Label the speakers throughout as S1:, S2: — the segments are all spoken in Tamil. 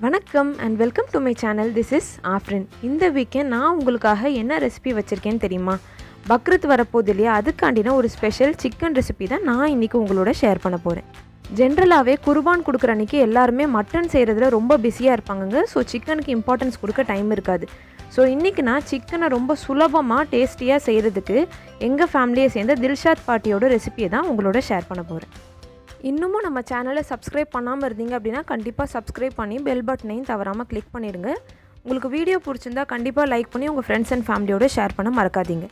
S1: வணக்கம் and welcome to my channel. This is Afreen. இந்த வீக்கெண்ட் நான் உங்களுக்காக என்ன ரெசிபி வச்சுருக்கேன்னு தெரியுமா? பக்ரீத் வரப்போகுது இல்லையா, அதுக்காண்டின ஒரு ஸ்பெஷல் சிக்கன் ரெசிபி தான் நான் இன்றைக்கி உங்களோட ஷேர் பண்ண போகிறேன். ஜென்ரலாகவே குர்பான் கொடுக்குற அன்றைக்கி எல்லாருமே மட்டன் செய்கிறதுல ரொம்ப பிஸியாக இருப்பாங்க. ஸோ சிக்கனுக்கு இம்பார்ட்டன்ஸ் கொடுக்க டைம் இருக்காது. ஸோ இன்றைக்கி நான் சிக்கனை ரொம்ப சுலபமாக டேஸ்டியாக செய்கிறதுக்கு எங்கள் ஃபேமிலியை சேர்ந்த தில்ஷாத் பாட்டியோட ரெசிபியை தான் உங்களோட ஷேர் பண்ண போகிறேன். இன்னமும் நம்ம சேனலை சப்ஸ்கிரைப் பண்ணாமல் இருந்தீங்க அப்படின்னா கண்டிப்பாக சப்ஸ்கிரைப் பண்ணி பெல் பட்டனையும் தவறாமல் கிளிக் பண்ணிடுங்க. உங்களுக்கு வீடியோ பிடிச்சிருந்தா கண்டிப்பாக லைக் பண்ணி உங்கள் ஃப்ரெண்ட்ஸ் அண்ட் ஃபேமிலியோடு ஷேர் பண்ண மறக்காதீங்க.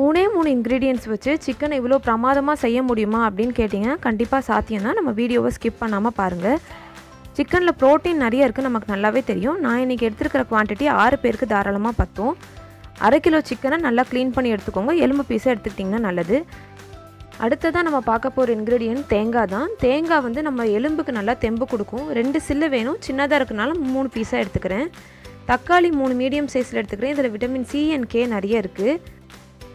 S1: 3 இன்க்ரீடியன்ட்ஸ் வச்சு சிக்கனை இவ்வளோ பிரமாதமாக செய்ய முடியுமா அப்படின்னு கேட்டிங்கன்னா கண்டிப்பாக சாத்தியம் தான். நம்ம வீடியோவை ஸ்கிப் பண்ணாமல் பாருங்கள். சிக்கனில் ப்ரோட்டீன் நிறைய இருக்குது, நமக்கு நல்லாவே தெரியும். நான் இன்றைக்கி எடுத்துருக்கிற குவான்டிட்டி 6 பேருக்கு தாராளமாக பத்தும். 1/2 கிலோ சிக்கனை நல்லா க்ளீன் பண்ணி எடுத்துக்கோங்க. எலும்பு பீஸை எடுத்துக்கிட்டிங்கன்னா நல்லது. அடுத்ததான் நம்ம பார்க்க போகிற இன்க்ரீடியன்ட் தேங்காய் தான். தேங்காய் வந்து நம்ம எலும்புக்கு நல்லா தெம்பு கொடுக்கும். 2 சில்லு வேணும், சின்னதாக இருக்கனால 3 பீஸாக எடுத்துக்கிறேன். தக்காளி 3 மீடியம் சைஸில் எடுத்துக்கிறேன். இதில் விட்டமின் சி அண்ட் கே நிறைய இருக்குது.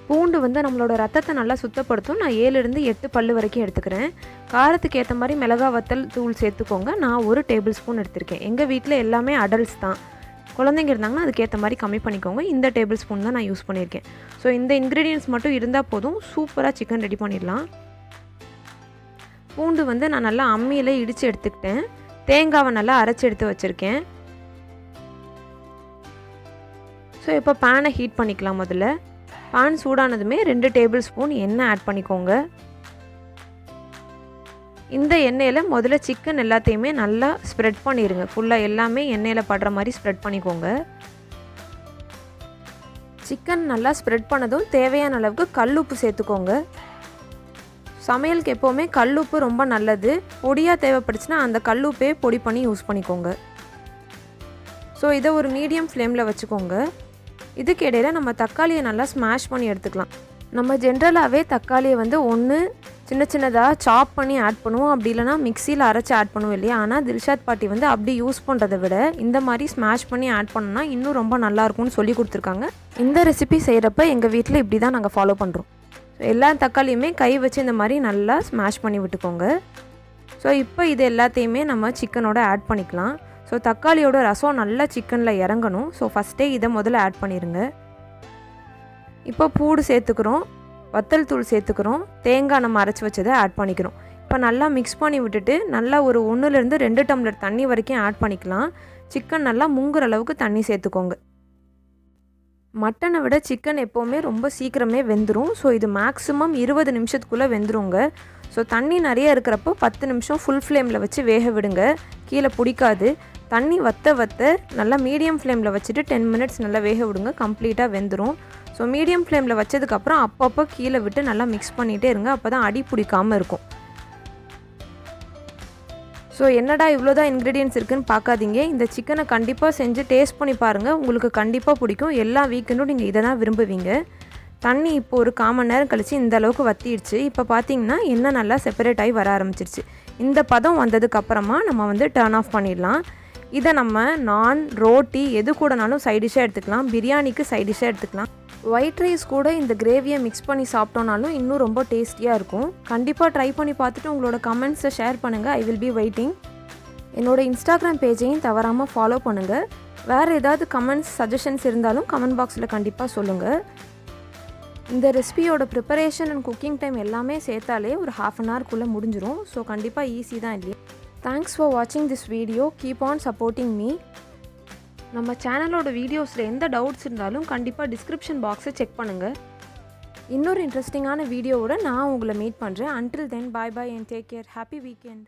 S1: பூண்டு வந்து நம்மளோட ரத்தத்தை நல்லா சுத்தப்படுத்தும். நான் 7-8 பல்லு வரைக்கும் எடுத்துக்கிறேன். காரத்துக்கு ஏற்ற மாதிரி மிளகா வத்தல் தூள் சேர்த்துக்கோங்க. நான் 1 டேபிள் ஸ்பூன் எடுத்திருக்கேன். எங்கள் வீட்டில் எல்லாமே அடல்ட்ஸ் தான். குழந்தைங்க இருந்தாங்கன்னா அதுக்கேற்ற மாதிரி கம்மி பண்ணிக்கோங்க. இந்த டேபிள் ஸ்பூன் தான் நான் யூஸ் பண்ணியிருக்கேன். ஸோ இந்த இன்க்ரீடியன்ட்ஸ் மட்டும் இருந்தால் போதும், சூப்பராக சிக்கன் ரெடி பண்ணிடலாம். பூண்டு வந்து நான் நல்லா அம்மியில் இடித்து எடுத்துக்கிட்டேன். தேங்காவை நல்லா அரைச்சி எடுத்து வச்சுருக்கேன். ஸோ இப்போ பேனை ஹீட் பண்ணிக்கலாம். முதல்ல பேன் சூடானதுமே 2 டேபிள் ஸ்பூன் எண்ணெய் ஆட் பண்ணிக்கோங்க. இந்த எண்ணெயில் முதல்ல சிக்கன் எல்லாத்தையுமே நல்லா ஸ்ப்ரெட் பண்ணிடுங்க. ஃபுல்லாக எல்லாமே எண்ணெயில் படுற மாதிரி ஸ்ப்ரெட் பண்ணிக்கோங்க. சிக்கன் நல்லா ஸ்ப்ரெட் பண்ணதும் தேவையான அளவுக்கு கல்லுப்பு சேர்த்துக்கோங்க. சமையலுக்கு எப்போவுமே கல்லுப்பு ரொம்ப நல்லது. பொடியாக தேவைப்படுச்சுன்னா அந்த கல்லுப்பே பொடி பண்ணி யூஸ் பண்ணிக்கோங்க. ஸோ இதை ஒரு மீடியம் ஃப்ளேமில் வச்சுக்கோங்க. இதுக்கு இடையில் நம்ம தக்காளியை நல்லா ஸ்மாஷ் பண்ணி எடுத்துக்கலாம். நம்ம ஜென்ரலாகவே தக்காளியை வந்து ஒன்று சின்னதாக சாப் பண்ணி ஆட் பண்ணுவோம், அப்படி இல்லைனா மிக்சியில் அரைச்சி ஆட் பண்ணுவோம் இல்லையா. ஆனால் தில்ஷாத் பாட்டி வந்து அப்படி யூஸ் பண்ணுறதை விட இந்த மாதிரி ஸ்மாஷ் பண்ணி ஆட் பண்ணோன்னா இன்னும் ரொம்ப நல்லாயிருக்கும்னு சொல்லி கொடுத்துருக்காங்க. இந்த ரெசிபி செய்கிறப்ப எங்கள் வீட்டில் இப்படி தான் நாங்கள் ஃபாலோ பண்ணுறோம். ஸோ எல்லா தக்காளியுமே கை வச்சு இந்த மாதிரி நல்லா ஸ்மாஷ் பண்ணி விட்டுக்கோங்க. ஸோ இப்போ இது எல்லாத்தையுமே நம்ம சிக்கனோட ஆட் பண்ணிக்கலாம். ஸோ தக்காளியோட ரசம் நல்லா சிக்கனில் இறங்கணும். ஸோ ஃபஸ்ட்டே இதை முதல்ல ஆட் பண்ணிடுங்க. இப்போ பூடு சேர்த்துக்கிறோம், வத்தல் தூள் சேர்த்துக்கிறோம், தேங்காய் நம்ம அரைச்சி வச்சதை ஆட் பண்ணிக்கிறோம். இப்போ நல்லா மிக்ஸ் பண்ணி விட்டுட்டு நல்லா ஒரு 1-2 டம்ளர் தண்ணி வரைக்கும் ஆட் பண்ணிக்கலாம். சிக்கன் நல்லா முங்குற அளவுக்கு தண்ணி சேர்த்துக்கோங்க. மட்டனை விட சிக்கன் எப்போவுமே ரொம்ப சீக்கிரமே வெந்துடும். ஸோ இது மேக்ஸிமம் 20 நிமிஷத்துக்குள்ளே வெந்துருங்க. ஸோ தண்ணி நிறைய இருக்கிறப்போ 10 நிமிஷம் ஃபுல் ஃப்ளேமில் வச்சு வேக விடுங்க. கீழே பிடிக்காது. தண்ணி வத்த நல்லா மீடியம் ஃப்ளேமில் வச்சுட்டு 10 மினிட்ஸ் நல்லா வேக விடுங்க. கம்ப்ளீட்டாக வெந்துடும். ஸோ மீடியம் ஃப்ளேமில் வச்சதுக்கப்புறம் அப்பப்போ கீழே விட்டு நல்லா மிக்ஸ் பண்ணிகிட்டே இருங்க. அப்போ தான் அடி பிடிக்காமல் இருக்கும். ஸோ என்னடா இவ்வளோதான் இன்க்ரீடியன்ட்ஸ் இருக்குதுன்னு பார்க்காதீங்க. இந்த சிக்கனை கண்டிப்பாக செஞ்சு டேஸ்ட் பண்ணி பாருங்கள். உங்களுக்கு கண்டிப்பாக பிடிக்கும். எல்லா வீக்கெண்டும் நீங்கள் இதை தான் விரும்புவீங்க. தண்ணி இப்போ ஒரு 1/4 மணி நேரம் கழித்து இந்த அளவுக்கு வத்திடுச்சு. இப்போ பார்த்தீங்கன்னா எண்ணெய் நல்லா செப்பரேட் ஆகி வர ஆரம்பிச்சிருச்சு. இந்த பதம் வந்ததுக்கப்புறமா நம்ம வந்து டர்ன் ஆஃப் பண்ணிடலாம். இதை நம்ம நான், ரோட்டி எது கூடனாலும் சைடிஷ்ஷாக எடுத்துக்கலாம். பிரியாணிக்கு சைடிஷ்ஷாக எடுத்துக்கலாம். ஒயிட் ரைஸ் கூட இந்த கிரேவியை மிக்ஸ் பண்ணி சாப்பிட்டோனாலும் இன்னும் ரொம்ப டேஸ்டியாக இருக்கும். கண்டிப்பாக ட்ரை பண்ணி பார்த்துட்டு உங்களோட கமெண்ட்ஸை ஷேர் பண்ணுங்கள். I will be waiting. என்னோட இன்ஸ்டாகிராம் பேஜையும் தவறாமல் ஃபாலோ பண்ணுங்கள். வேறு ஏதாவது கமெண்ட்ஸ் சஜஷன்ஸ் இருந்தாலும் கமெண்ட் பாக்ஸில் கண்டிப்பாக சொல்லுங்கள். இந்த ரெசிபியோட ப்ரிப்பரேஷன் அண்ட் குக்கிங் டைம் எல்லாமே சேர்த்தாலே ஒரு 1/2 அன் ஹவர்க்குள்ளே முடிஞ்சிடும். ஸோ கண்டிப்பாக ஈஸி தான் இல்லையா. தேங்க்ஸ் ஃபார் வாட்சிங் this video. Keep on supporting me. நம்ம சேனலோட வீடியோஸில் எந்த டவுட்ஸ் இருந்தாலும் கண்டிப்பாக டிஸ்கிரிப்ஷன் பாக்ஸை செக் பண்ணுங்கள். இன்னொரு இன்ட்ரெஸ்டிங்கான வீடியோவோட நான் உங்களை மீட் பண்ணுறேன். Until then, bye bye and take care. Happy weekend.